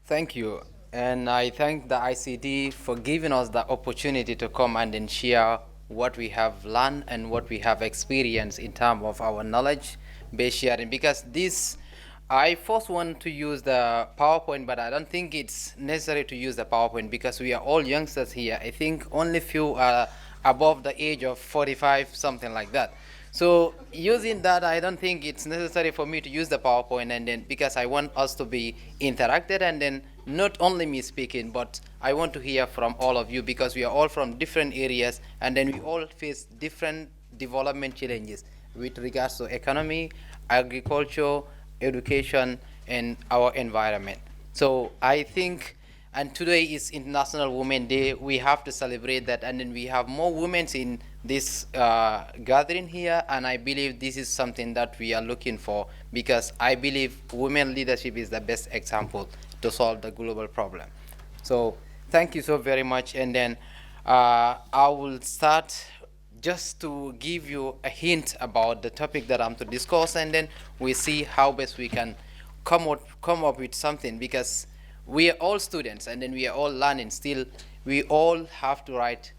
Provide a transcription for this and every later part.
Thank you. And I thank the ICD for giving us the opportunity to come and then share what we have learned and what we have experienced in terms of our knowledge based sharing. Because this, I first want to use the PowerPoint, but I don't think it's necessary to use the PowerPoint because we are all youngsters here. I think only few are above the age of 45, something like that. So using that, I don't think it's necessary for me to use the PowerPoint, and then because I want us to be interacted, and then not only me speaking, but I want to hear from all of you because we are all from different areas, and then we all face different development challenges with regards to economy, agriculture, education, and our environment. So I think, and today is International Women Day. We have to celebrate that, and then we have more women in this gathering here, and I believe this is something that we are looking for because I believe women leadership is the best example to solve the global problem. So thank you so very much, and then I will start just to give you a hint about the topic that I'm to discuss, and then we see how best we can come up with something because we are all students and then we are all learning still. We all have to write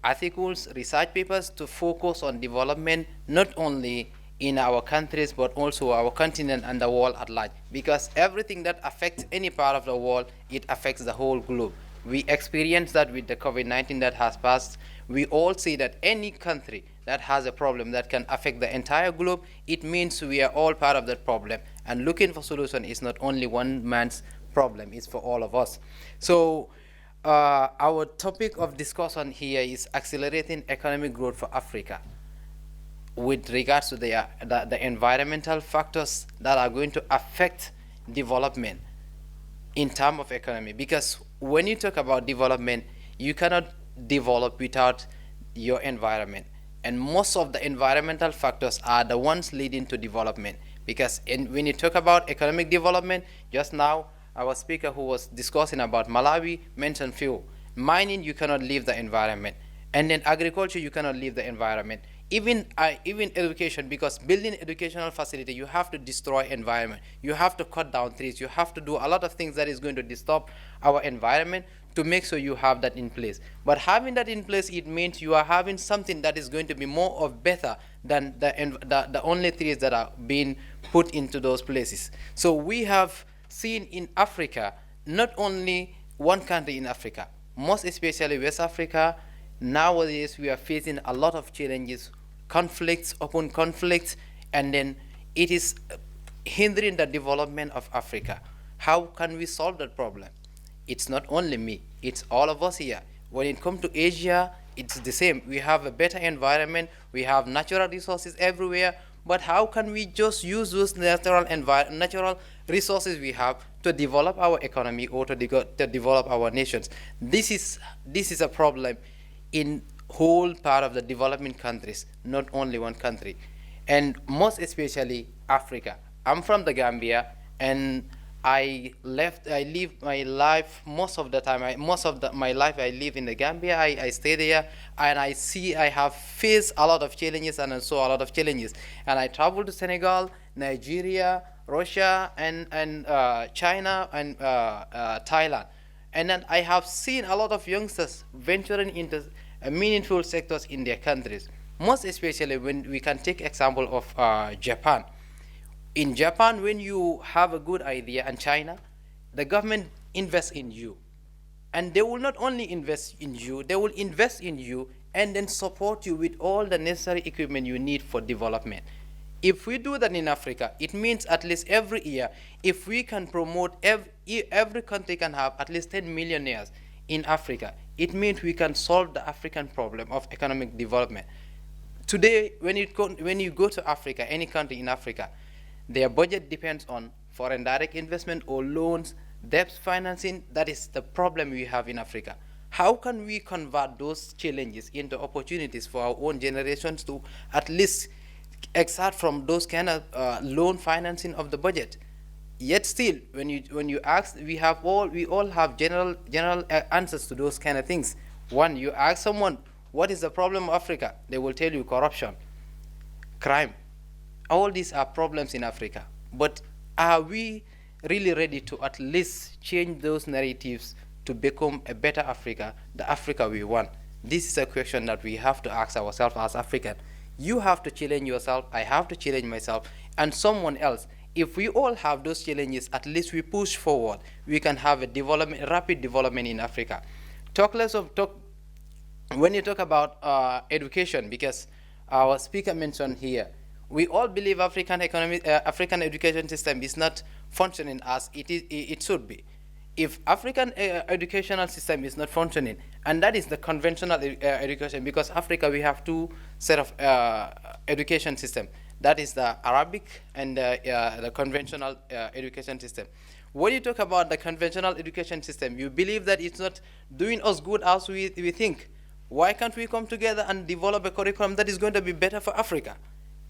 articles, research papers to focus on development not only in our countries but also our continent and the world at large, because everything that affects any part of the world, it affects the whole globe. We experienced that with the COVID-19 that has passed. We all see that any country that has a problem that can affect the entire globe, it means we are all part of that problem, and looking for solution is not only one man's problem, it's for all of us. So our topic of discussion here is accelerating economic growth for Africa with regards to the environmental factors that are going to affect development in terms of economy. Because when you talk about development, you cannot develop without your environment. And most of the environmental factors are the ones leading to development. Because when you talk about economic development, just now our speaker who was discussing about Malawi mentioned few. Mining, you cannot leave the environment. And then agriculture, you cannot leave the environment. Even education, because building educational facility, you have to destroy environment. You have to cut down trees. You have to do a lot of things that is going to disturb our environment to make sure you have that in place. But having that in place, it means you are having something that is going to be more of better than the only trees that are being put into those places. So we have seen in Africa, not only one country in Africa, most especially West Africa, nowadays we are facing a lot of challenges, conflicts upon conflicts, and then it is hindering the development of Africa. How can we solve that problem? It's not only me, it's all of us here. When it comes to Asia, it's the same. We have a better environment, we have natural resources everywhere, but how can we just use those natural resources we have to develop our economy or to develop our nations? This is a problem in whole part of the developing countries, not only one country, and most especially Africa. I'm from the Gambia, and I live my life most of the time. My life I live in the Gambia. I stay there, and I have faced a lot of challenges and also a lot of challenges. And I travel to Senegal, Nigeria, Russia, and China and Thailand. And then I have seen a lot of youngsters venturing into meaningful sectors in their countries. Most especially when we can take example of Japan. In Japan, when you have a good idea, and China, the government invests in you, and they will not only invest in you, they will invest in you and then support you with all the necessary equipment you need for development. If we do that in Africa, it means at least every year, if we can promote every country can have at least 10 millionaires in Africa, it means we can solve the African problem of economic development. Today, when you go to Africa, any country in Africa, their budget depends on foreign direct investment or loans, debt financing. That is the problem we have in Africa. How can we convert those challenges into opportunities for our own generations to at least exert from those kind of loan financing of the budget? Yet still, when you ask, we all have general answers to those kind of things. One, you ask someone, what is the problem of Africa? They will tell you corruption, crime. All these are problems in Africa. But are we really ready to at least change those narratives to become a better Africa, the Africa we want? This is a question that we have to ask ourselves as African. You have to challenge yourself, I have to challenge myself, and someone else. If we all have those challenges, at least we push forward, we can have a development, rapid development in Africa. Talk less of talk when you talk about education, because our speaker mentioned here, we all believe African education system is not functioning as it should be. If African educational system is not functioning, and that is the conventional education, because Africa we have two set of education system. That is the Arabic and the conventional education system. When you talk about the conventional education system, you believe that it's not doing us good as we think. Why can't we come together and develop a curriculum that is going to be better for Africa?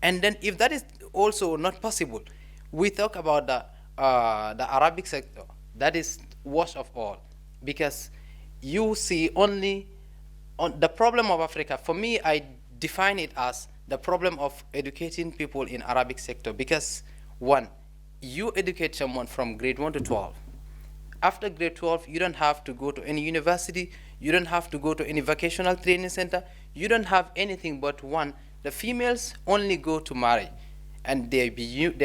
And then if that is also not possible, we talk about the Arabic sector. That is worst of all, because you see only on the problem of Africa. For me, I define it as the problem of educating people in Arabic sector, because one, you educate someone from grade 1 to 12. After grade 12, you don't have to go to any university, you don't have to go to any vocational training center, you don't have anything but one, the females only go to marry, and they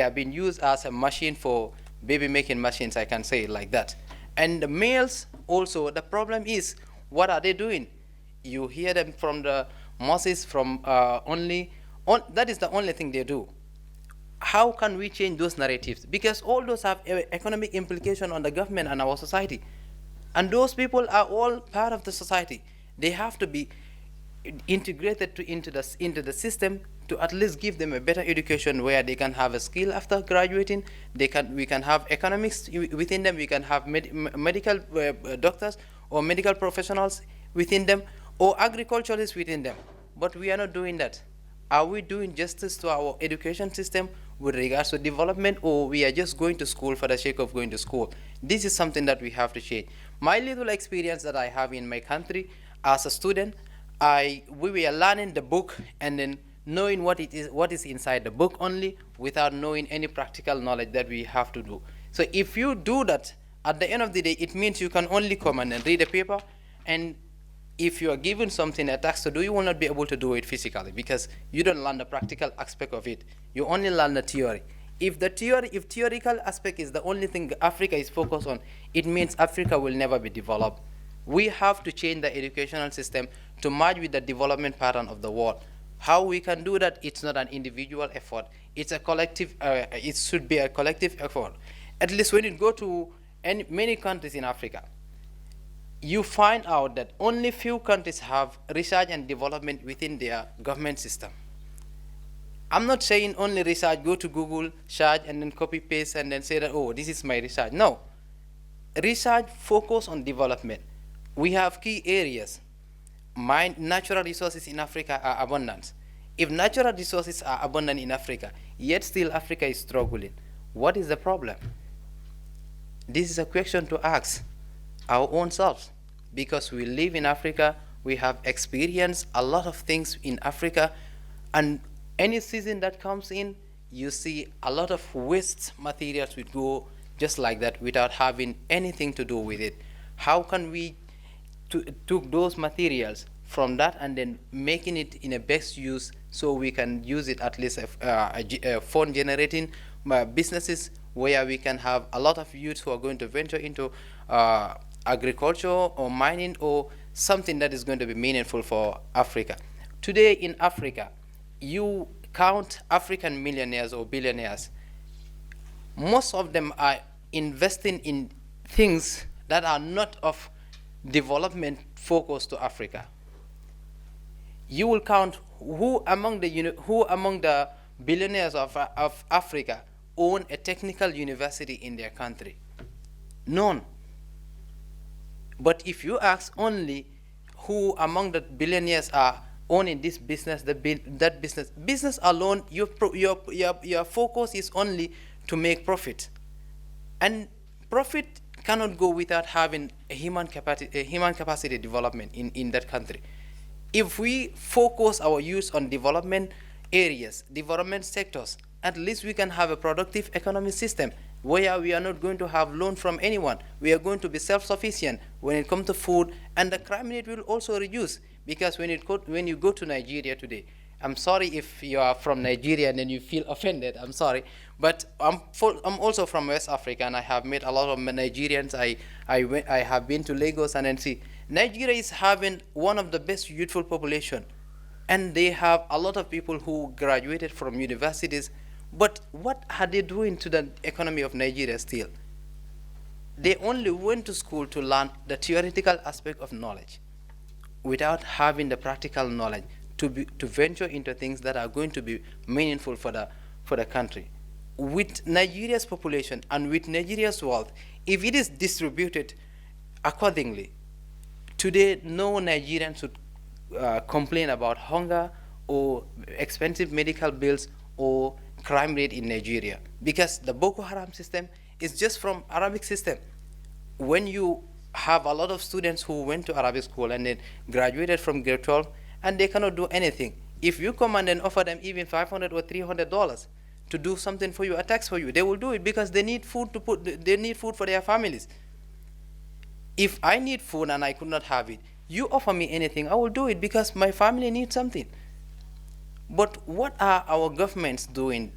are being used as a machine for baby making machines, I can say it like that. And the males also, the problem is, what are they doing? You hear them from the mosques from that is the only thing they do. How can we change those narratives? Because all those have economic implication on the government and our society. And those people are all part of the society. They have to be integrated into the system to at least give them a better education where they can have a skill after graduating. We can have economics within them. We can have medical doctors or medical professionals within them, or agriculturalists within them. But we are not doing that. Are we doing justice to our education system with regards to development, or we are just going to school for the sake of going to school? This is something that we have to change. My little experience that I have in my country as a student, we were learning the book and then knowing what is inside the book only, without knowing any practical knowledge that we have to do. So if you do that, at the end of the day, it means you can only come and read a paper, and if you are given something, a task to do, you will not be able to do it physically, because you don't learn the practical aspect of it. You only learn the theory. If theoretical aspect is the only thing Africa is focused on, it means Africa will never be developed. We have to change the educational system to match with the development pattern of the world. How we can do that? It's not an individual effort. It's a collective. It should be a collective effort. At least when you go to many countries in Africa, you find out that only few countries have research and development within their government system. I'm not saying only research, go to Google, search, and then copy paste, and then say that, oh, this is my research. No. Research focus on development. We have key areas. Natural resources in Africa are abundant. If natural resources are abundant in Africa, yet still Africa is struggling, what is the problem? This is a question to ask our own selves, because we live in Africa, we have experienced a lot of things in Africa, and any season that comes in, you see a lot of waste materials would go just like that without having anything to do with it. How can we took those materials from that and then making it in a best use, so we can use it at least a fund generating businesses where we can have a lot of youth who are going to venture into agriculture or mining or something that is going to be meaningful for Africa. Today in Africa, you count African millionaires or billionaires, most of them are investing in things that are not of development focus to Africa. You will count who among the billionaires of Africa own a technical university in their country. None. But if you ask only who among the billionaires are owning this business, that business alone, your focus is only to make profit, and profit cannot go without having a human capacity development in that country. If we focus our use on development areas, development sectors, at least we can have a productive economic system, where we are not going to have loan from anyone. We are going to be self-sufficient when it comes to food, and the crime rate will also reduce. Because when you go to Nigeria today, I'm sorry if you are from Nigeria and then you feel offended. I'm sorry, but I'm also from West Africa, and I have met a lot of Nigerians. I have been to Lagos and then see Nigeria is having one of the best youthful population, and they have a lot of people who graduated from universities. But what are they doing to the economy of Nigeria still? They only went to school to learn the theoretical aspect of knowledge without having the practical knowledge to venture into things that are going to be meaningful for the country. With Nigeria's population and with Nigeria's wealth, if it is distributed accordingly, today no Nigerian should complain about hunger or expensive medical bills or crime rate in Nigeria, because the Boko Haram system is just from Arabic system. When you have a lot of students who went to Arabic school and then graduated from grade 12 and they cannot do anything, if you come and then offer them even $500 or $300 to do something for you, a tax for you, they will do it because they need food they need food for their families. If I need food and I could not have it, you offer me anything, I will do it because my family needs something. But what are our governments doing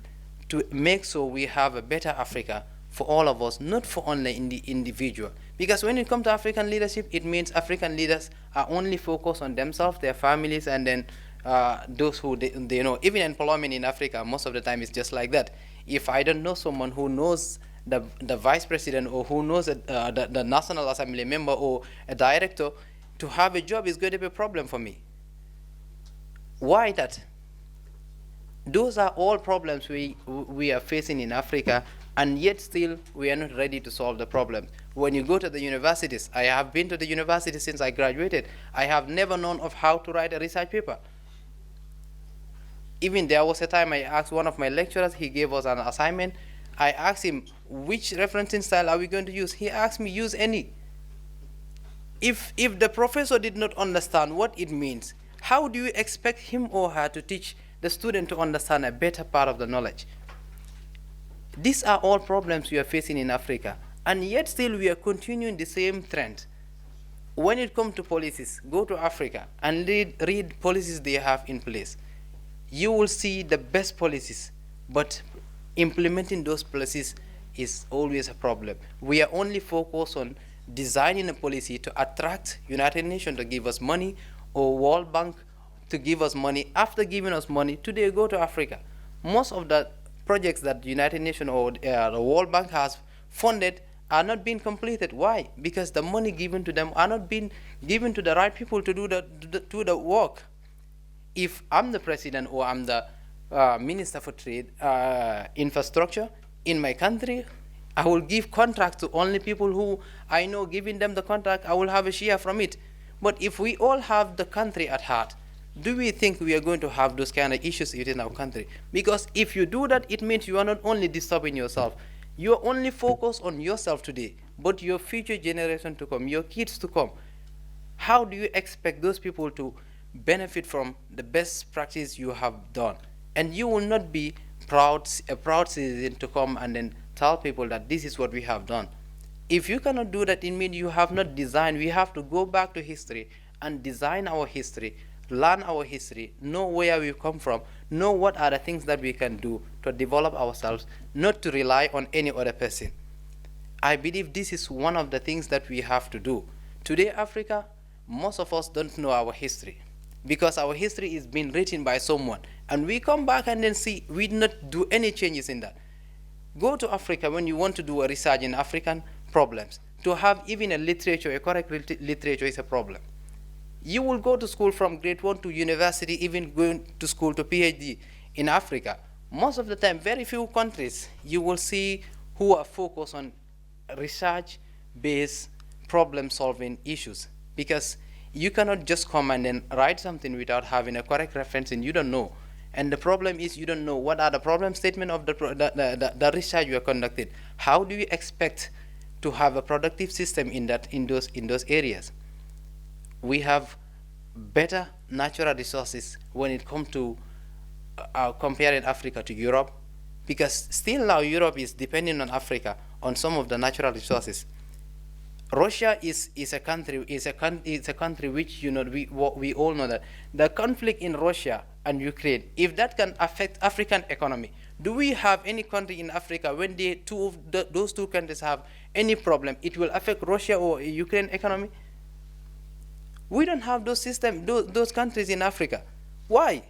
to make sure we have a better Africa for all of us, not for only in the individual? Because when it comes to African leadership, it means African leaders are only focused on themselves, their families, and then those who they know. Even employment in Africa, most of the time, is just like that. If I don't know someone who knows the vice president or who knows the National Assembly member or a director, to have a job is going to be a problem for me. Why that? Those are all problems we are facing in Africa, and yet still we are not ready to solve the problem. When you go to the universities, I have been to the university since I graduated. I have never known of how to write a research paper. Even there was a time I asked one of my lecturers, he gave us an assignment. I asked him, which referencing style are we going to use? He asked me, use any. If the professor did not understand what it means, how do you expect him or her to teach the student to understand a better part of the knowledge? These are all problems we are facing in Africa, and yet still we are continuing the same trend. When it comes to policies, go to Africa and read policies they have in place. You will see the best policies, but implementing those policies is always a problem. We are only focused on designing a policy to attract United Nations to give us money, or World Bank to give us money. After giving us money, today go to Africa. Most of the projects that the United Nations or the World Bank has funded are not being completed. Why? Because the money given to them are not being given to the right people to do the work. If I'm the president or I'm the minister for trade, infrastructure in my country, I will give contracts to only people who I know. Giving them the contract, I will have a share from it. But if we all have the country at heart, do we think we are going to have those kind of issues within our country? Because if you do that, it means you are not only disturbing yourself, you are only focused on yourself today, but your future generation to come, your kids to come. How do you expect those people to benefit from the best practice you have done? And you will not be a proud citizen to come and then tell people that this is what we have done. If you cannot do that, it means you have not designed. We have to go back to history and design our history, learn our history, know where we come from, know what are the things that we can do to develop ourselves, not to rely on any other person. I believe this is one of the things that we have to do. Today, Africa, most of us don't know our history because our history is being written by someone. And we come back and then see we not do any changes in that. Go to Africa when you want to do a research in African problems. To have even a literature, a correct literature is a problem. You will go to school from grade 1 to university, even going to school to PhD in Africa. Most of the time, very few countries you will see who are focused on research-based problem-solving issues, because you cannot just come and then write something without having a correct reference, and you don't know. And the problem is you don't know what are the problem statement of the research you are conducting. How do you expect to have a productive system in those areas? We have better natural resources when it comes to comparing Africa to Europe, because still now Europe is depending on Africa on some of the natural resources. Russia is a country is a country which we all know that the conflict in Russia and Ukraine, if that can affect African economy, do we have any country in Africa when those two countries have any problem, it will affect Russia or Ukraine economy? We don't have those systems, those countries in Africa. Why?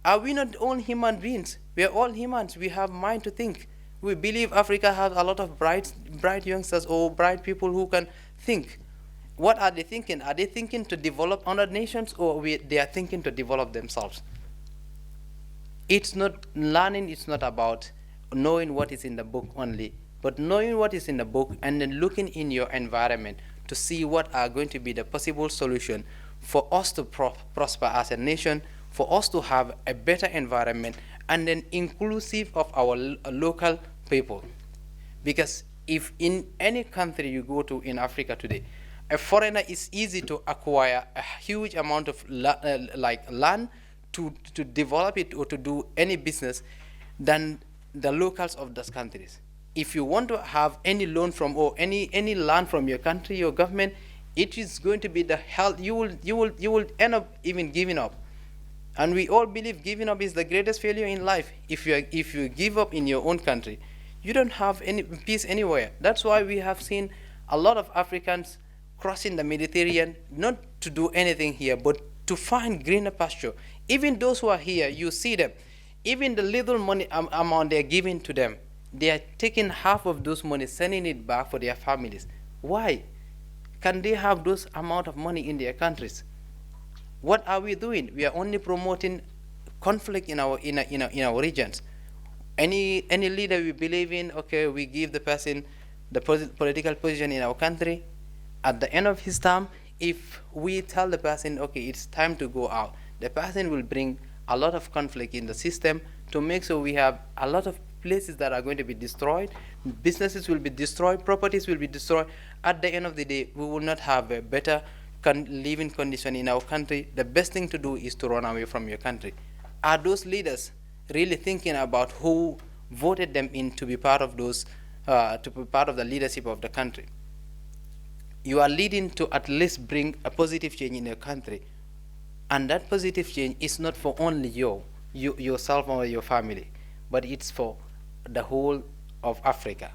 Are we not all human beings? We are all humans. We have mind to think. We believe Africa has a lot of bright youngsters or bright people who can think. What are they thinking? Are they thinking to develop other nations, or they are thinking to develop themselves? It's not learning. It's not about knowing what is in the book only, but knowing what is in the book and then looking in your environment to see what are going to be the possible solution for us to prosper as a nation, for us to have a better environment, and then inclusive of our local people. Because if in any country you go to in Africa today, a foreigner is easy to acquire a huge amount of land to develop it or to do any business than the locals of those countries. If you want to have any loan from or any land from your country, your government, it is going to be the hell. You will end up even giving up. And we all believe giving up is the greatest failure in life. If you give up in your own country, you don't have any peace anywhere. That's why we have seen a lot of Africans crossing the Mediterranean, not to do anything here, but to find greener pasture. Even those who are here, you see them. Even the little money amount they're giving to them, they are taking half of those money, sending it back for their families. Why? Can they have those amount of money in their countries? What are we doing? We are only promoting conflict in our regions. Any leader we believe in, okay, we give the person the political position in our country. At the end of his term, if we tell the person, okay, it's time to go out, the person will bring a lot of conflict in the system to make sure we have a lot of places that are going to be destroyed, businesses will be destroyed, properties will be destroyed. At the end of the day, we will not have a better living condition in our country. The best thing to do is to run away from your country. Are those leaders really thinking about who voted them in to be part of those, to be part of the leadership of the country? You are leading to at least bring a positive change in your country, and that positive change is not for only yourself or your family, but it's for the whole of Africa.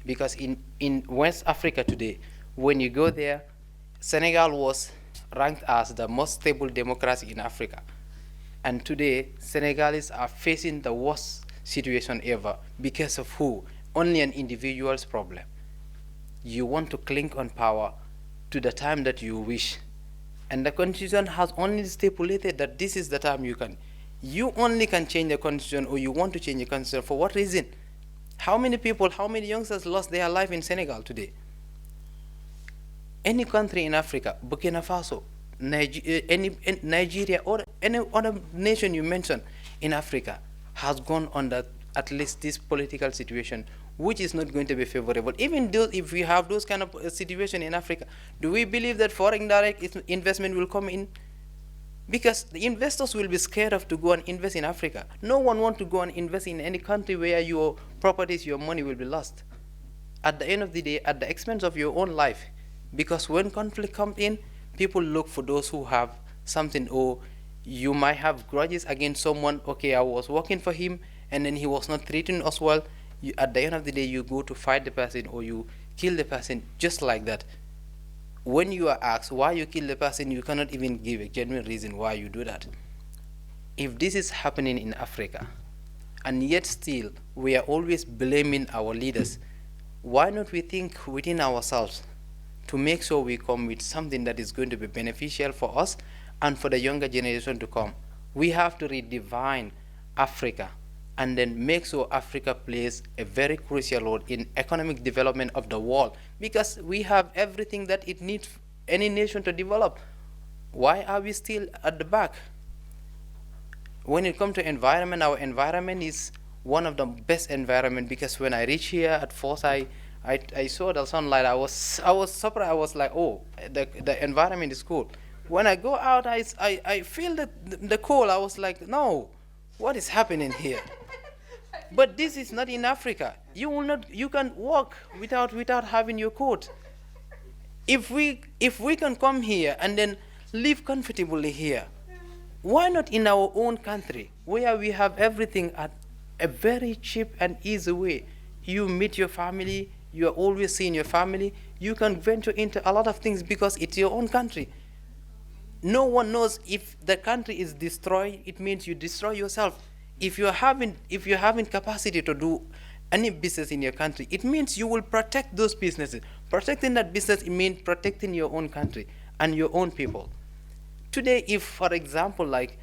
Because in West Africa today, when you go there, Senegal was ranked as the most stable democracy in Africa. And today, Senegalese are facing the worst situation ever because of who? Only an individual's problem. You want to cling on power to the time that you wish. And the constitution has only stipulated that this is the time you can. You only can change the constitution, or you want to change the constitution. For what reason? How many people, how many youngsters lost their life in Senegal today? Any country in Africa, Burkina Faso, Nigeria, or any other nation you mention in Africa has gone under at least this political situation, which is not going to be favorable. Even though if we have those kind of situation in Africa, do we believe that foreign direct investment will come in? Because the investors will be scared of to go and invest in Africa. No one wants to go and invest in any country where your properties, your money will be lost. At the end of the day, at the expense of your own life. Because when conflict comes in, people look for those who have something, or you might have grudges against someone. Okay, I was working for him and then he was not treating us well. At the end of the day, you go to fight the person or you kill the person just like that. When you are asked why you kill the person, you cannot even give a genuine reason why you do that. If this is happening in Africa, and yet still we are always blaming our leaders, why not we think within ourselves to make sure we come with something that is going to be beneficial for us and for the younger generation to come? We have to redefine Africa and then make sure Africa plays a very crucial role in economic development of the world, because we have everything that it needs any nation to develop. Why are we still at the back? When it comes to environment, our environment is one of the best environment, because when I reach here at first I saw the sunlight, I was surprised. I was like, oh, the environment is cool. When I go out, I feel the cold. I was like, no, what is happening here? But this is not in Africa. You will not. You can walk without having your coat. If we can come here and then live comfortably here, why not in our own country where we have everything at a very cheap and easy way? You meet your family, you are always seeing your family, you can venture into a lot of things because it's your own country. No one knows if the country is destroyed, it means you destroy yourself. If you're having capacity to do any business in your country, it means you will protect those businesses. Protecting that business, it means protecting your own country and your own people. Today, if, for example, like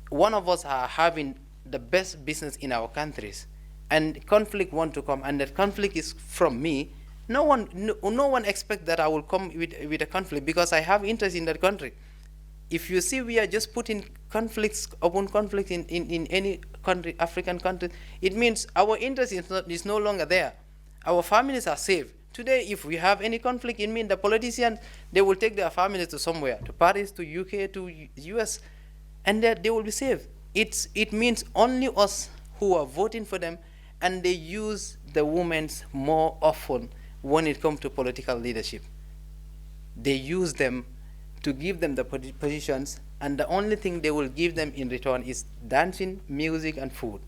one of us are having the best business in our countries, and conflict want to come, and that conflict is from me, no one expect that I will come with a conflict because I have interest in that country. If you see we are just putting conflicts upon conflict in any country, African country, it means our interest is no longer there. Our families are safe. Today, if we have any conflict, it means the politicians, they will take their families to somewhere, to Paris, to UK, to US, and they will be safe. It means only us who are voting for them, and they use the women more often when it comes to political leadership. They use them to give them the positions, and the only thing they will give them in return is dancing, music, and food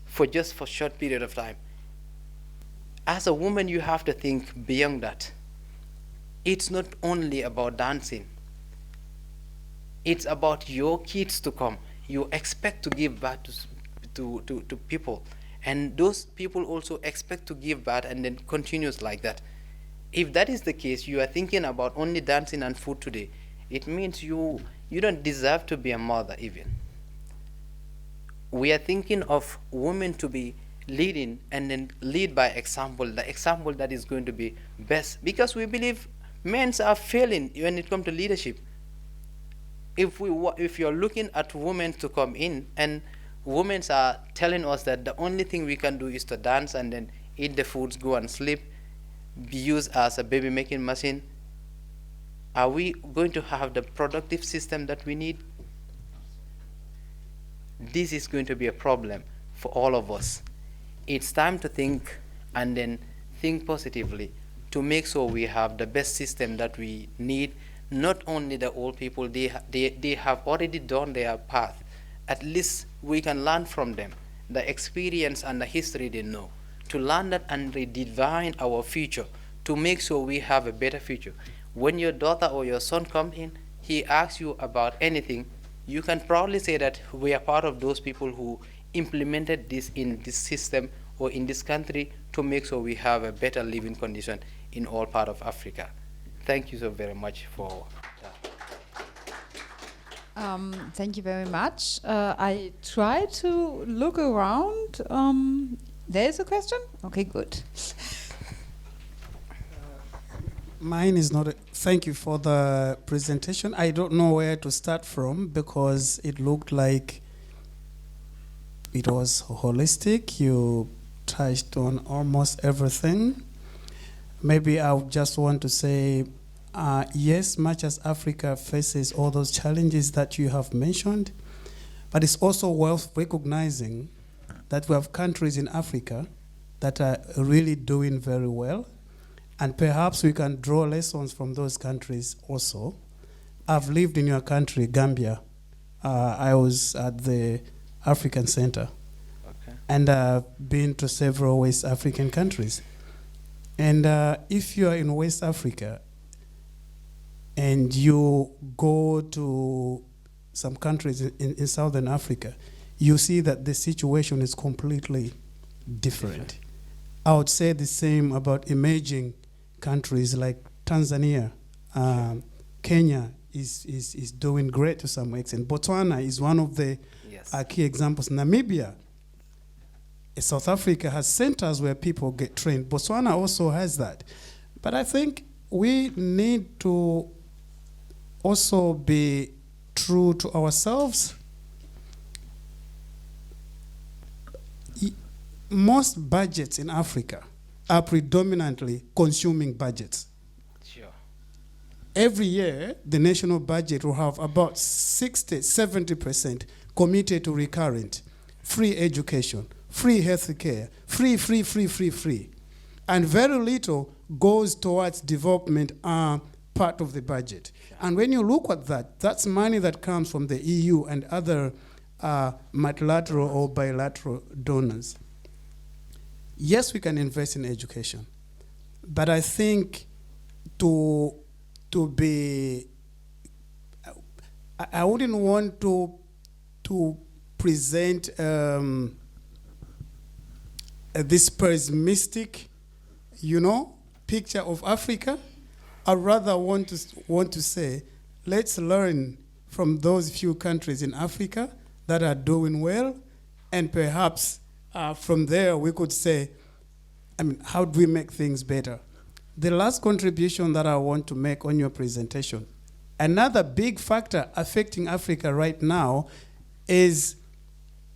for short period of time. As a woman, you have to think beyond that. It's not only about dancing. It's about your kids to come. You expect to give back to people, and those people also expect to give back, and then continues like that. If that is the case, you are thinking about only dancing and food today, it means you don't deserve to be a mother even. We are thinking of women to be leading, and then lead by example, the example that is going to be best, because we believe men are failing when it comes to leadership. If you're looking at women to come in, and women are telling us that the only thing we can do is to dance and then eat the foods, go and sleep, be used as a baby making machine, are we going to have the productive system that we need? This is going to be a problem for all of us. It's time to think, and then think positively, to make sure we have the best system that we need. Not only the old people, they have already done their path. At least we can learn from them, the experience and the history they know, to learn that and redefine our future, to make sure we have a better future. When your daughter or your son comes in, he asks you about anything, you can proudly say that we are part of those people who implemented this in this system or in this country to make sure we have a better living condition in all part of Africa. Thank you so very much for that. Thank you very much. I try to look around. There is a question? Okay, good. Mine is not. Thank you for the presentation. I don't know where to start from because it looked like it was holistic. You touched on almost everything. Maybe I would just want to say, yes, much as Africa faces all those challenges that you have mentioned, but it's also worth recognizing that we have countries in Africa that are really doing very well, and perhaps we can draw lessons from those countries also. I've lived in your country, Gambia. I was at the African Center, okay, and I've been to several West African countries. And if you are in West Africa and you go to some countries in Southern Africa, you see that the situation is completely different. I would say the same about emerging countries like Tanzania. Kenya is doing great to some extent. Botswana is one of the key examples. Namibia, South Africa has centers where people get trained. Botswana also has that. But I think we need to also be true to ourselves. Most budgets in Africa are predominantly consuming budgets. Sure. Every year, the national budget will have about 60, 70% committed to recurrent, free education, free healthcare, free. And very little goes towards development part of the budget. And when you look at that, that's money that comes from the EU and other multilateral or bilateral donors. Yes, we can invest in education, but I think to be, I wouldn't want to present this pessimistic, picture of Africa. I rather want to say, let's learn from those few countries in Africa that are doing well, and perhaps from there we could say, how do we make things better? The last contribution that I want to make on your presentation, another big factor affecting Africa right now is,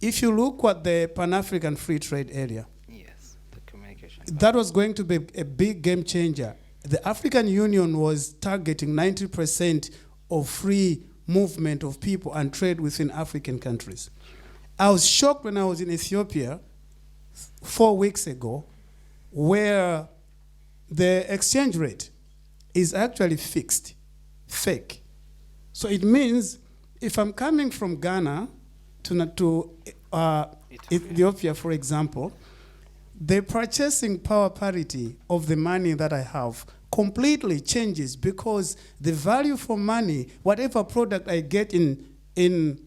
if you look at the Pan-African Free Trade Area, Yes, the communication. that was going to be a big game changer. The African Union was targeting 90% of free movement of people and trade within African countries. I was shocked when I was in Ethiopia 4 weeks ago, where the exchange rate is actually fixed, fake. So it means if I'm coming from Ghana to Ethiopia, for example, the purchasing power parity of the money that I have completely changes, because the value for money, whatever product I get in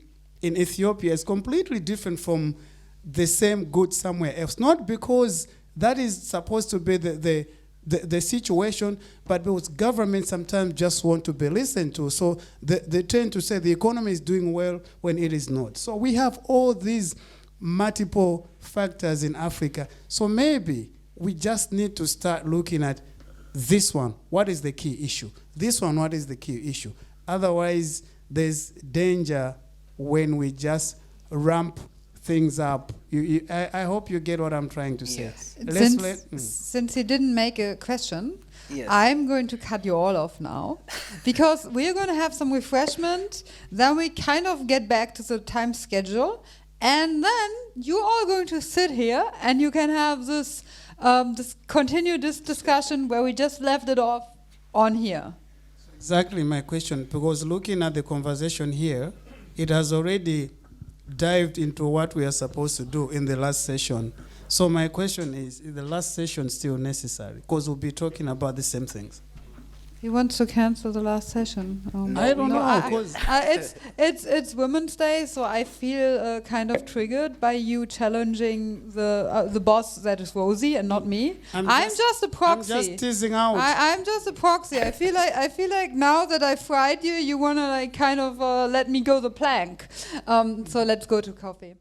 Ethiopia, is completely different from the same good somewhere else. Not because that is supposed to be the situation, but because governments sometimes just want to be listened to. So they tend to say the economy is doing well when it is not. So we have all these multiple factors in Africa. So maybe we just need to start looking at this one, what is the key issue? This one, what is the key issue? Otherwise, there's danger when we just ramp things up. I hope you get what I'm trying to say. Yes. Since he didn't make a question, Yes. I'm going to cut you all off now, because we're going to have some refreshment, then we kind of get back to the time schedule, and then you're all going to sit here and you can have this continue this discussion where we just left it off on here. Exactly my question, because looking at the conversation here, it has already dived into what we are supposed to do in the last session. So my question is the last session still necessary? Because we'll be talking about the same things. He wants to cancel the last session. I don't know, 'cause it's Women's Day, so I feel kind of triggered by you challenging the boss, that is Rosie and not me. I'm just a proxy. I'm just teasing out. I'm just a proxy. I feel like now that I fried you, you wanna kind of let me go the plank. So let's go to coffee.